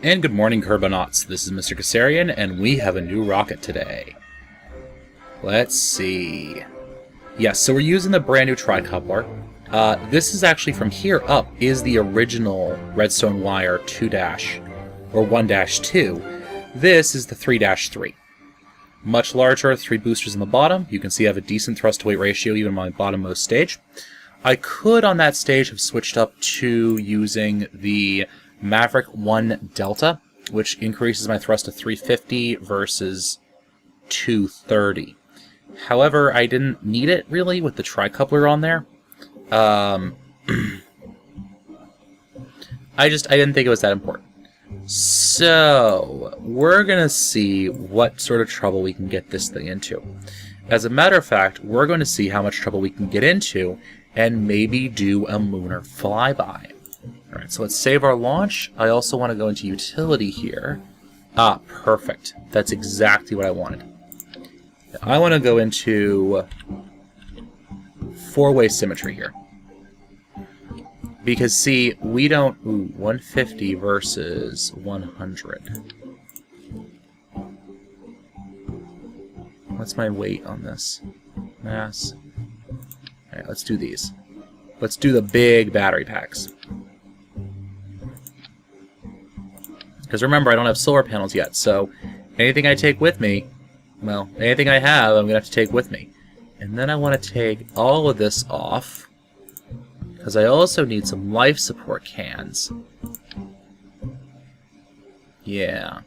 And good morning, Kerbonauts. This is Mr. Kassarian, and we have a new rocket today. Let's see. Yes, so we're using the brand new tricoupler. This is actually from here up is the original Redstone Wire 1-2. This is the 3-3. Much larger, 3 boosters in the bottom. You can see I have a decent thrust-to-weight ratio even on my bottommost stage. I could, on that stage, have switched up to using the Maverick 1 Delta, which increases my thrust to 350 versus 230. However, I didn't need it, really, with the tricoupler on there. I didn't think it was that important. So, we're going to see what sort of trouble we can get this thing into. As a matter of fact, we're going to see how much trouble we can get into and maybe do a Munar flyby. Alright, so let's save our launch. I also want to go into utility here. Ah, perfect. That's exactly what I wanted. I want to go into 4-way symmetry here. Because, see, we don't... Ooh, 150 versus 100. What's my weight on this? Mass. Alright, let's do these. Let's do the big battery packs. Because remember, I don't have solar panels yet, so anything I take with me, well, anything I have, I'm going to have to take with me. And then I want to take all of this off, because I also need some life support cans. Yeah.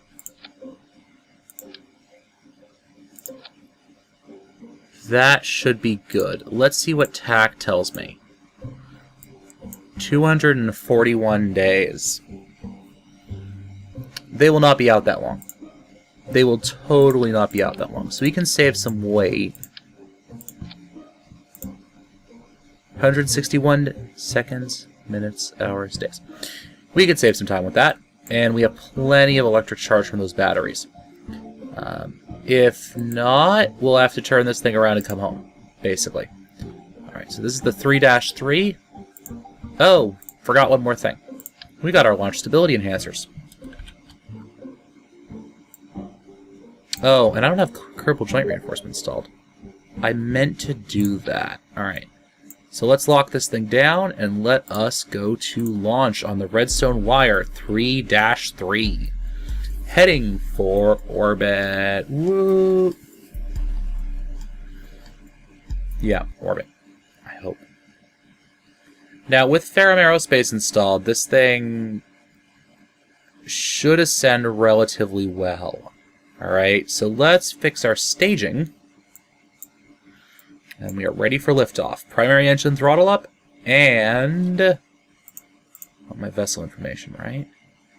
That should be good. Let's see what TAC tells me. 241 days. They will not be out that long. They will totally not be out that long. So we can save some weight. 161 seconds, minutes, hours, days. We could save some time with that. And we have plenty of electric charge from those batteries. If not, we'll have to turn this thing around and come home, basically. Alright, so this is the 3-3. Oh, forgot one more thing. We got our launch stability enhancers. Oh, and I don't have Kerbal joint reinforcement installed. I meant to do that. Alright. So let's lock this thing down and let us go to launch on the Redstone Wire 3-3. Heading for orbit. Woo! Yeah, orbit. I hope. Now, with Ferrum Aerospace installed, this thing should ascend relatively well. Alright, so let's fix our staging. And we are ready for liftoff. Primary engine throttle up, and... want my vessel information, right?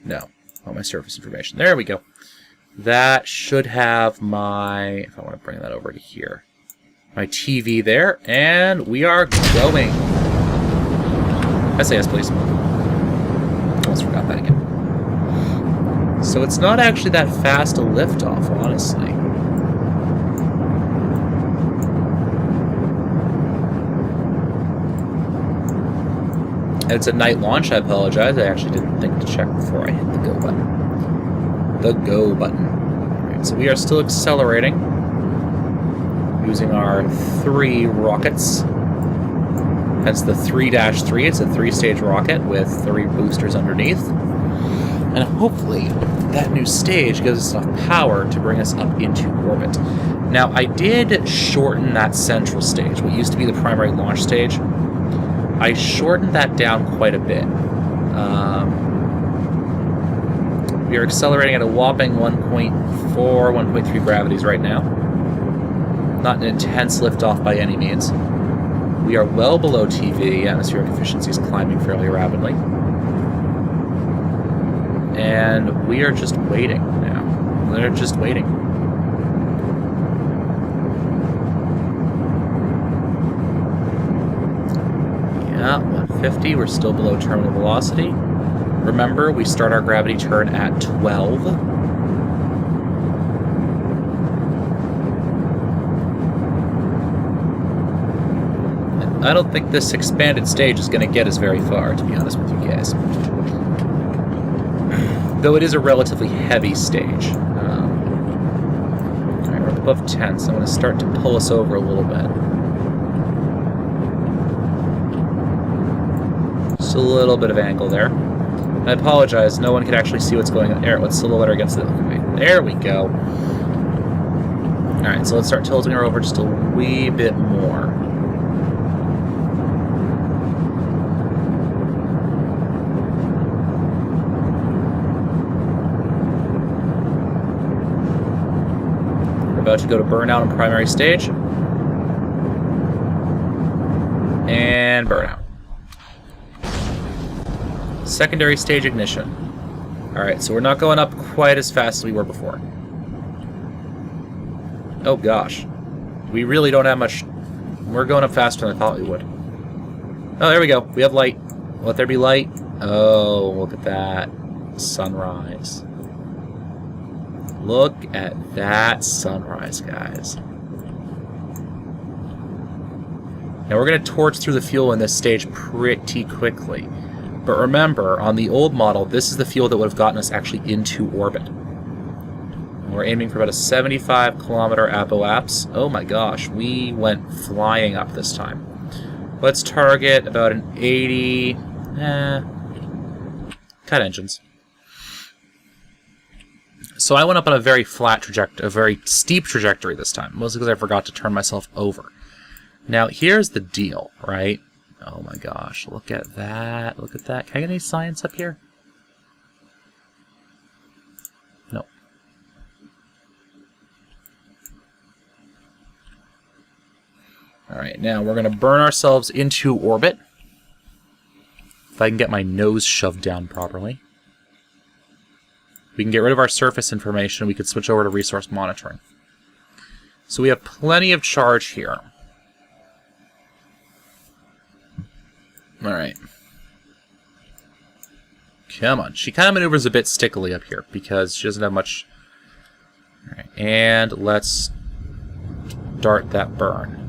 No. Want my surface information. There we go. That should have my... if I want to bring that over to here. My TV there, and we are going. SAS, please. Almost forgot that again. So it's not actually that fast a liftoff, honestly. And it's a night launch, I apologize. I actually didn't think to check before I hit the go button. The go button. Alright, so we are still accelerating. Using our 3 rockets. That's the 3-3. It's a 3-stage rocket with 3 boosters underneath. And hopefully, that new stage gives us enough power to bring us up into orbit. Now, I did shorten that central stage, what used to be the primary launch stage. I shortened that down quite a bit. We are accelerating at a whopping 1.4, 1.3 gravities right now. Not an intense liftoff by any means. We are well below TV. Atmospheric efficiency is climbing fairly rapidly. And we are just waiting now. We're just waiting. Yeah, 150. We're still below terminal velocity. Remember, we start our gravity turn at 12. And I don't think this expanded stage is going to get us very far, to be honest with you guys. Though it is a relatively heavy stage. Alright, we're above 10, so I'm going to start to pull us over a little bit. Just a little bit of angle there. I apologize, no one could actually see what's going on there. Let's silhouette her against the... Okay, there we go. Alright, so let's start tilting her over just a wee bit more. We're about to go to burnout on primary stage. And burnout. Secondary stage ignition. Alright, so we're not going up quite as fast as we were before. Oh gosh. We really don't have much... We're going up faster than I thought we would. Oh, there we go. We have light. Let there be light. Oh, look at that. Sunrise. Look at that sunrise, guys. Now we're going to torch through the fuel in this stage pretty quickly. But remember, on the old model, this is the fuel that would have gotten us actually into orbit. We're aiming for about a 75-kilometer apoapse. Oh my gosh, we went flying up this time. Let's target about an 80... cut engines. So I went up on a very flat trajectory, a very steep trajectory this time, mostly because I forgot to turn myself over. Now, here's the deal, right? Oh my gosh, look at that, look at that. Can I get any science up here? No. Alright, now we're going to burn ourselves into orbit. If I can get my nose shoved down properly. We can get rid of our surface information, we could switch over to resource monitoring. So we have plenty of charge here. Alright. Come on. She kind of maneuvers a bit stickily up here because she doesn't have much... Alright, and let's start that burn.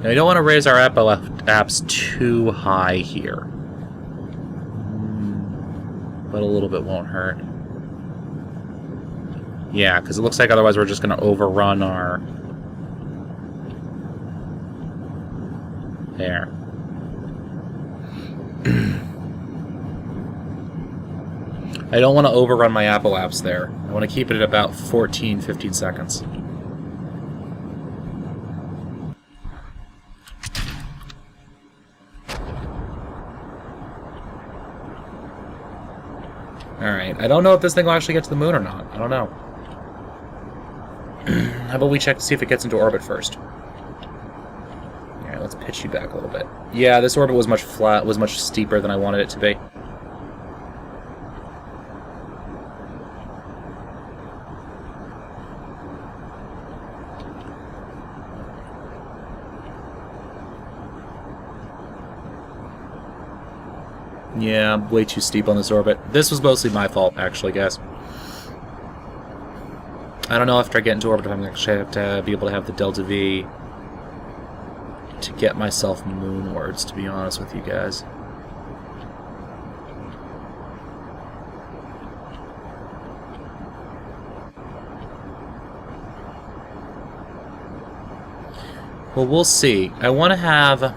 Now, we don't want to raise our apps too high here. But a little bit won't hurt. Yeah, because it looks like otherwise we're just going to overrun our... There. I don't want to overrun my apoapse there. I want to keep it at about 14-15 seconds. Alright, I don't know if this thing will actually get to the moon or not. I don't know. How about we check to see if it gets into orbit first? Alright, let's pitch you back a little bit. Yeah, this orbit was much steeper than I wanted it to be. Yeah, way too steep on this orbit. This was mostly my fault, actually, guys. I don't know after I get into orbit if I'm actually have to be able to have the Delta V to get myself moonwards, to be honest with you guys. Well, we'll see. I want to have...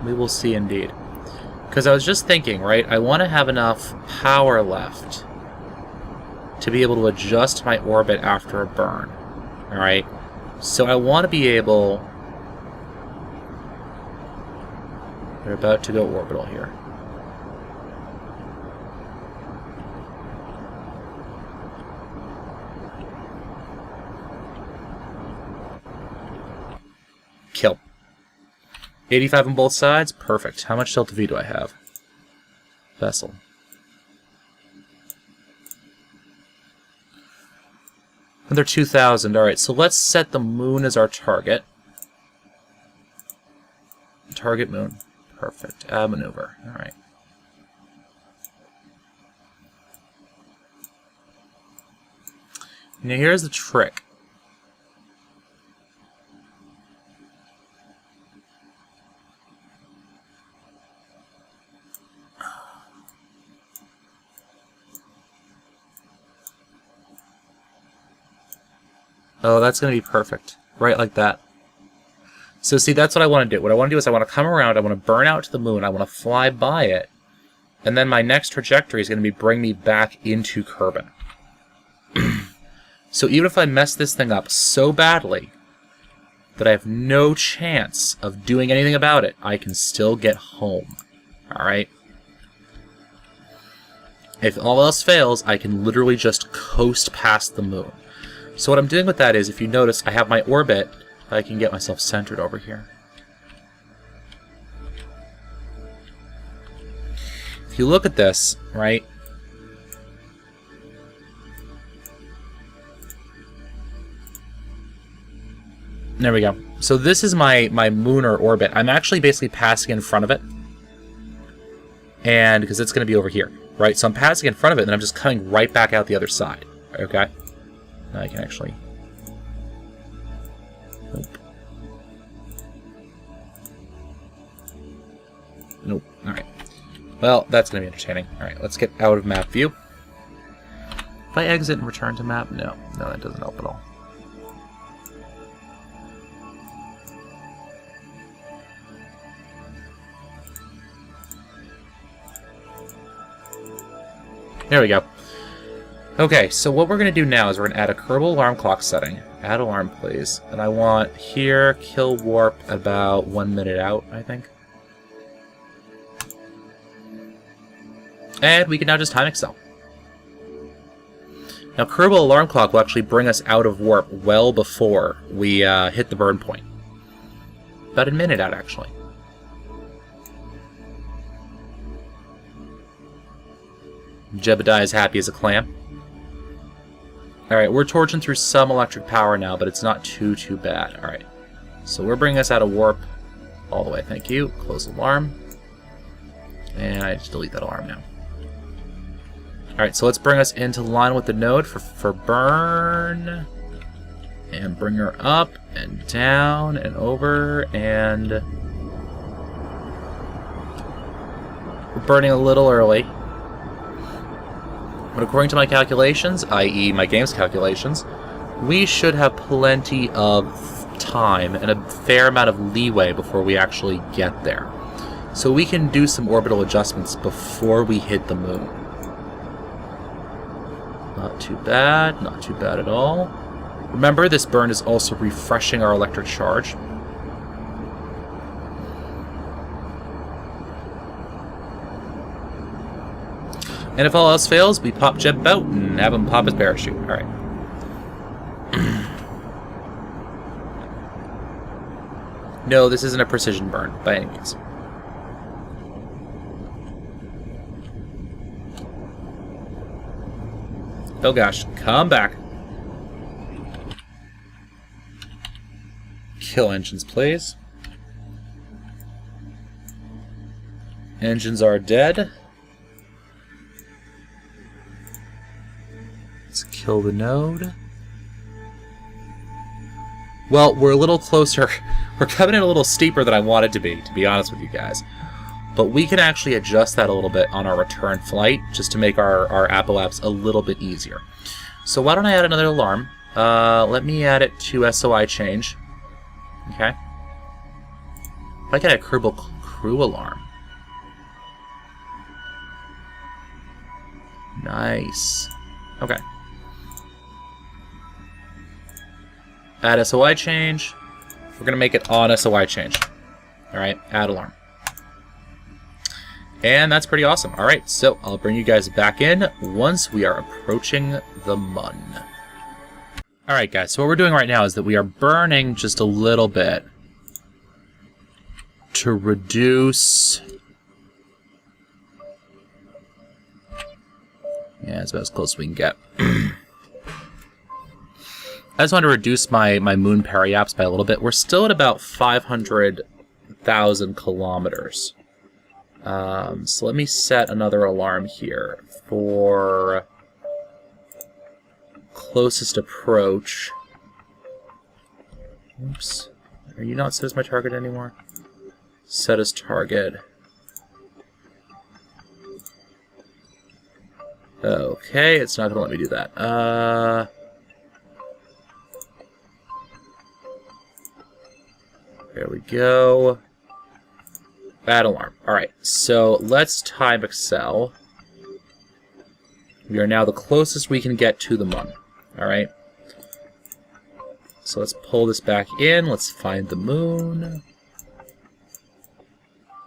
We will see indeed. Because I was just thinking, right, I want to have enough power left to be able to adjust my orbit after a burn. Alright? So I want to be able... We're about to go orbital here. Kill. 85 on both sides? Perfect. How much Delta V do I have? Vessel. Another 2,000. Alright, so let's set the moon as our target. Target moon. Perfect. Maneuver. All right. Now here's the trick. Oh, that's going to be perfect. Right like that. So see, that's what I want to do. What I want to do is I want to come around, I want to burn out to the moon, I want to fly by it, and then my next trajectory is going to be bring me back into Kerbal. So even if I mess this thing up so badly that I have no chance of doing anything about it, I can still get home. Alright? If all else fails, I can literally just coast past the moon. So what I'm doing with that is, if you notice, I have my orbit. I can get myself centered over here. If you look at this, right? There we go. So this is my Munar orbit. I'm actually basically passing in front of it. And because it's going to be over here, right? So I'm passing in front of it, and then I'm just coming right back out the other side. Okay? Now I can actually... Nope. Nope. Alright. Well, that's going to be entertaining. Alright, let's get out of map view. If I exit and return to map, no. No, that doesn't help at all. There we go. Okay, so what we're going to do now is we're going to add a Kerbal alarm clock setting. Add alarm, please. And I want here, kill warp about 1 minute out, I think. And we can now just time excel. Now, Kerbal alarm clock will actually bring us out of warp well before we hit the burn point. About a minute out, actually. Jebediah is happy as a clam. Alright, we're torching through some electric power now, but it's not too bad. Alright, so we're bringing us out of warp all the way. Thank you. Close alarm. And I just delete that alarm now. Alright, so let's bring us into line with the node for burn. And bring her up and down and over, and we're burning a little early. But according to my calculations, i.e. my game's calculations, we should have plenty of time and a fair amount of leeway before we actually get there. So we can do some orbital adjustments before we hit the moon. Not too bad at all. Remember, this burn is also refreshing our electric charge. And if all else fails, we pop Jeb out and have him pop his parachute. Alright. No, this isn't a precision burn, by any means. Oh gosh, come back. Kill engines, please. Engines are dead. Let's kill the node. Well, we're a little closer. We're coming in a little steeper than I wanted to be honest with you guys. But we can actually adjust that a little bit on our return flight, just to make our apoapse a little bit easier. So why don't I add another alarm? Let me add it to SOI change. Okay. If I get a Kerbal crew alarm. Nice. Okay. Add SOI change. We're going to make it on SOI change. Alright, add alarm. And that's pretty awesome. Alright, so I'll bring you guys back in once we are approaching the Mun. Alright guys, so what we're doing right now is that we are burning just a little bit to reduce... Yeah, it's about as close as we can get. I just want to reduce my moon periapse by a little bit. We're still at about 500,000 kilometers So let me set another alarm here for closest approach. Oops. Are you not set as my target anymore? Set as target. Okay, it's not going to let me do that. There we go. Bad alarm. Alright, so let's time Excel. We are now the closest we can get to the moon. Alright. So let's pull this back in. Let's find the moon.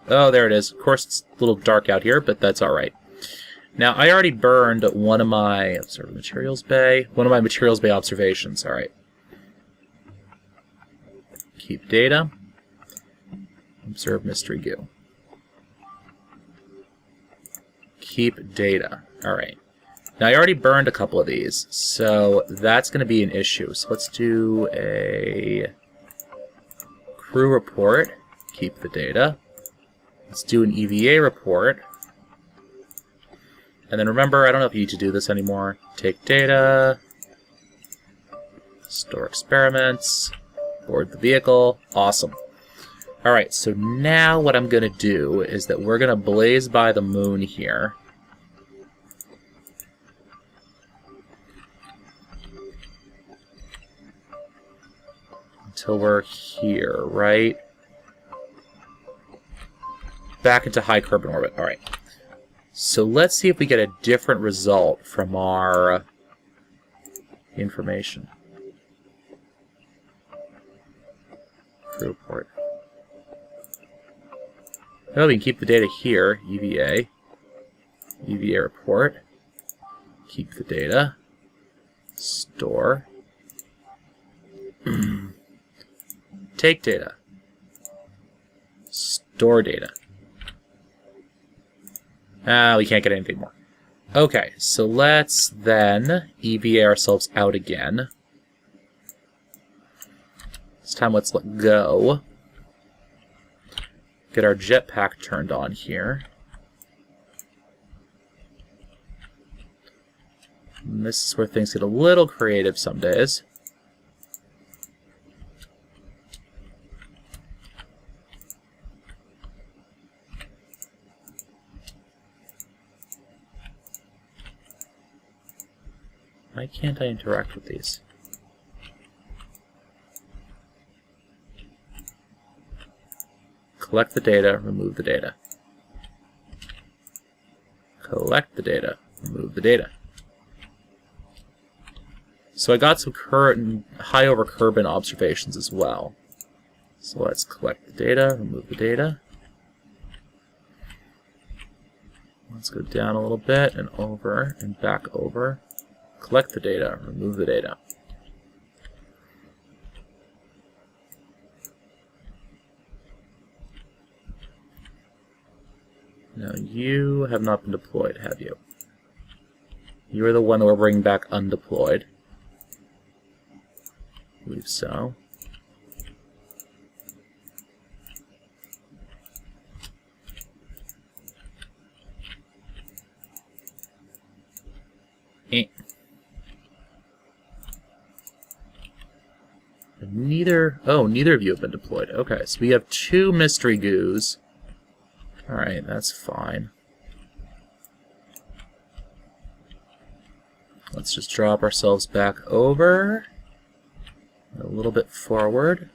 Oh, there it is. Of course, it's a little dark out here, but that's alright. Now, I already burned one of my... Observe materials bay. One of my materials bay observations. Alright. Keep data. Observe mystery goo. Keep data. Alright. Now, I already burned a couple of these, so that's going to be an issue. So let's do a crew report. Keep the data. Let's do an EVA report. And then remember, I don't know if you need to do this anymore. Take data. Store experiments. Board the vehicle. Awesome. Alright, so now what I'm going to do is that we're going to blaze by the moon here. Until we're here, right? Back into high Kerbal orbit. Alright. So let's see if we get a different result from our information. Crew report. Oh, we can keep the data here. EVA. EVA report. Keep the data. Store. Take data. Store data. We can't get anything more. Okay, so let's then EVA ourselves out again. This time let's let go. Get our jetpack turned on here. And this is where things get a little creative some days. Why can't I interact with these? Collect the data, remove the data. Collect the data, remove the data. So I got some current high over Kerbal observations as well. So let's collect the data, remove the data. Let's go down a little bit and over and back over. Collect the data, remove the data. Now, you have not been deployed, have you? You are the one that we're bringing back undeployed. I believe so. Neither of you have been deployed. Okay, so we have 2 mystery goos. Alright, that's fine. Let's just drop ourselves back over. A little bit forward.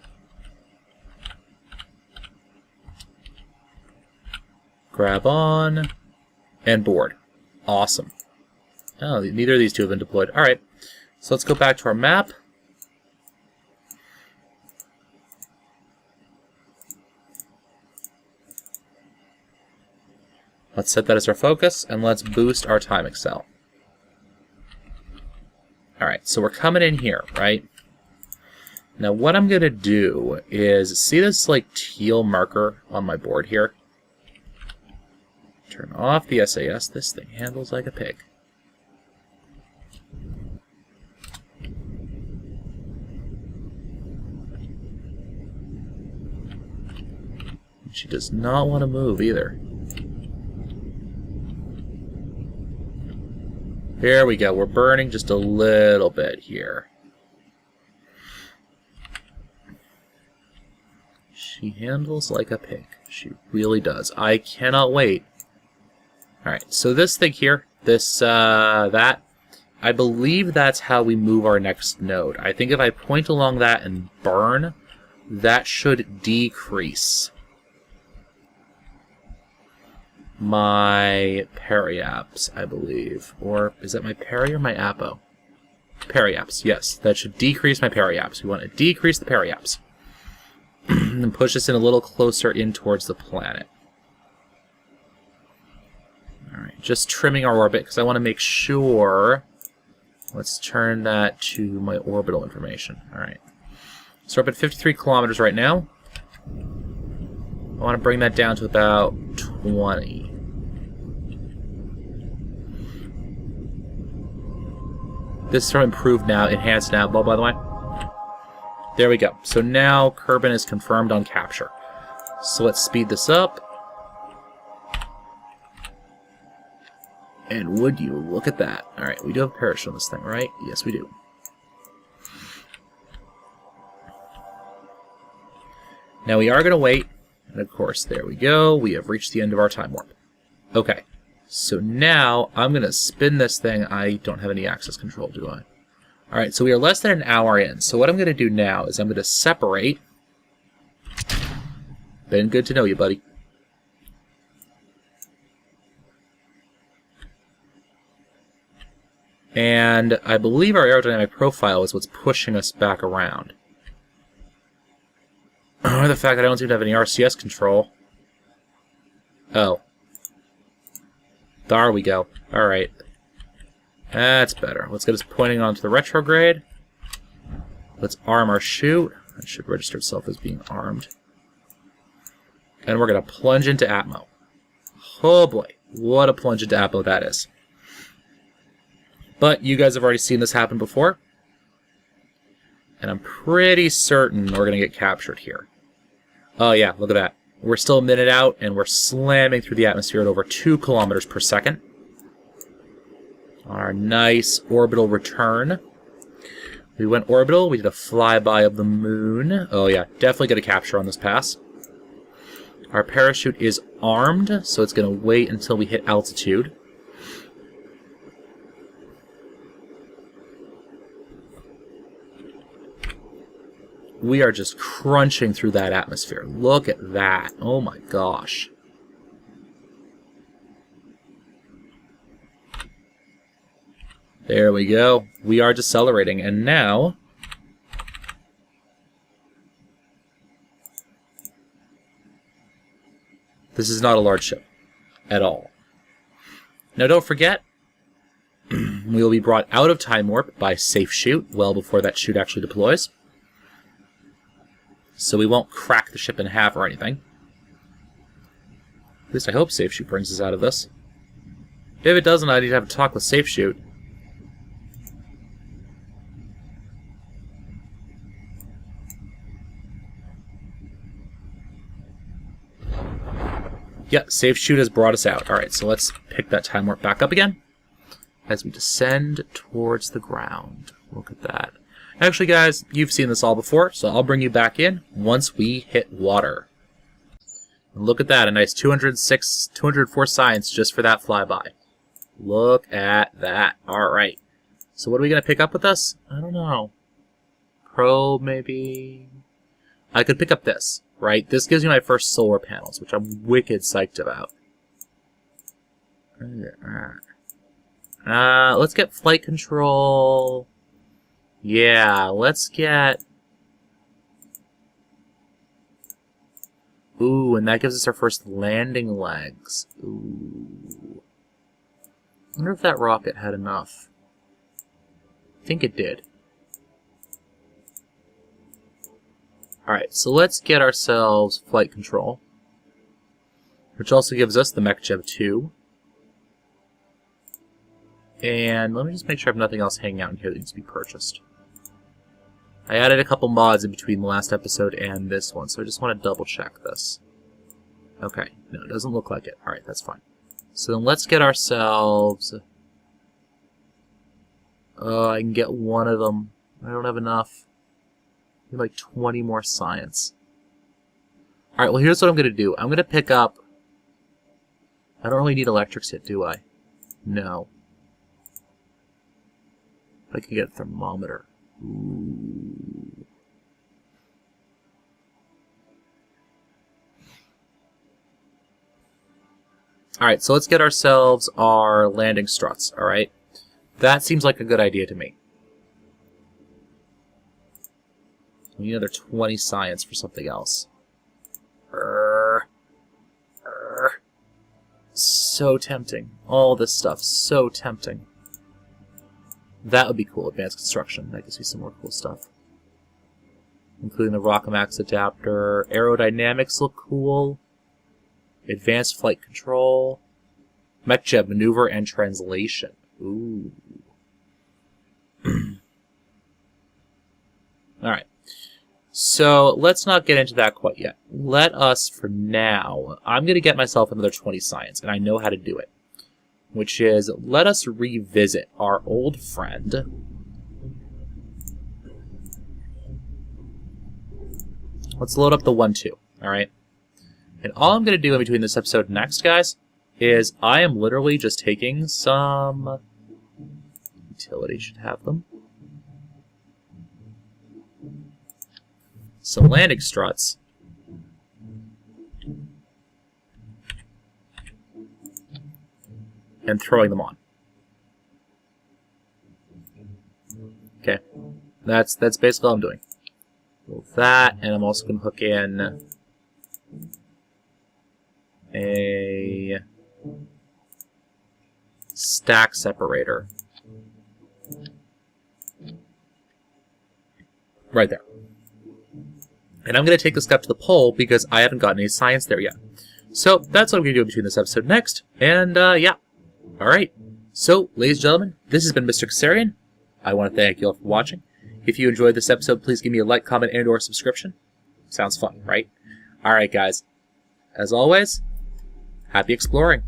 Grab on. And board. Awesome. Oh, neither of these 2 have been deployed. Alright, so let's go back to our map. Let's set that as our focus, and let's boost our time Excel. Alright, so we're coming in here, right? Now what I'm going to do is, see this like teal marker on my board here? Turn off the SAS. This thing handles like a pig. She does not want to move either. Here we go. We're burning just a little bit here. She handles like a pig. She really does. I cannot wait. Alright, so this thing here, that, I believe that's how we move our next node. I think if I point along that and burn, that should decrease my periapps, I believe. Or is that my peri or my apo? Periapps, yes. That should decrease my periapps. We want to decrease the periapps. And push us in a little closer in towards the planet. Alright, just trimming our orbit because I want to make sure. Let's turn that to my orbital information. Alright. So we're up at 53 kilometers right now. I want to bring that down to about 20. This is from improved now, enhanced now, by the way. There we go. So now Kerbal is confirmed on capture. So let's speed this up. And would you look at that? Alright, we do have a parachute on this thing, right? Yes, we do. Now we are going to wait. And of course, there we go. We have reached the end of our time warp. Okay. So now I'm going to spin this thing. I don't have any access control, do I? Alright, so we are less than an hour in. So what I'm going to do now is I'm going to separate. Been good to know you, buddy. And I believe our aerodynamic profile is what's pushing us back around. Or the fact that I don't seem to have any RCS control. Oh. There we go. Alright. That's better. Let's get us pointing onto the retrograde. Let's arm our chute. That should register itself as being armed. And we're going to plunge into Atmo. Oh boy. What a plunge into Atmo that is. But you guys have already seen this happen before. And I'm pretty certain we're going to get captured here. Oh yeah, look at that. We're still a minute out, and we're slamming through the atmosphere at over 2 kilometers per second. Our nice orbital return. We went orbital, we did a flyby of the moon. Oh yeah, definitely get a capture on this pass. Our parachute is armed, so it's going to wait until we hit altitude. We are just crunching through that atmosphere. Look at that. Oh my gosh. There we go. We are decelerating. And now... this is not a large ship. At all. Now don't forget, we will be brought out of time warp by safe chute well before that chute actually deploys. So we won't crack the ship in half or anything. At least I hope Safe Chute brings us out of this. If it doesn't, I need to have a talk with Safe Chute. Yeah, Safe Chute has brought us out. Alright, so let's pick that time warp back up again as we descend towards the ground. Look at that. Actually, guys, you've seen this all before, so I'll bring you back in once we hit water. And look at that, a nice 204 science just for that flyby. Look at that. Alright. So what are we going to pick up with us? I don't know. Probe, maybe? I could pick up this, right? This gives me my first solar panels, which I'm wicked psyched about. Let's get flight control... yeah, let's get... ooh, and that gives us our first landing legs. Ooh. I wonder if that rocket had enough. I think it did. Alright, so let's get ourselves flight control. Which also gives us the MechJeb 2. And let me just make sure I have nothing else hanging out in here that needs to be purchased. I added a couple mods in between the last episode and this one, so I just want to double check this. Okay, no, it doesn't look like it. Alright, that's fine. So then let's get ourselves I can get one of them. I don't have enough. I need like 20 more science. Alright, well here's what I'm going to do. I'm going to pick up... I don't really need electrics yet, do I? No. I can get a thermometer. Ooh. Alright, so let's get ourselves our landing struts, alright? That seems like a good idea to me. We need another 20 science for something else. So tempting. All this stuff, so tempting. That would be cool, advanced construction. That gives me some more cool stuff. Including the Rockamax adapter. Aerodynamics look cool. Advanced flight control. MechJet maneuver and translation. Ooh. Alright. So, let's not get into that quite yet. Let us, for now, I'm going to get myself another 20 science, and I know how to do it. Which is, let us revisit our old friend. Let's load up the 1-2, alright? And all I'm going to do in between this episode and next, guys, is I am literally just taking some... Utility should have them. Some landing struts. And throwing them on. Okay. That's basically all I'm doing. With that, and I'm also going to hook in a stack separator. Right there. And I'm going to take this up to the pole because I haven't gotten any science there yet. So that's what I'm going to do between this episode next. And yeah. Alright. So, ladies and gentlemen, this has been Mr. Kassarian. I want to thank you all for watching. If you enjoyed this episode, please give me a like, comment, and or subscription. Sounds fun, right? Alright, guys. As always, happy exploring.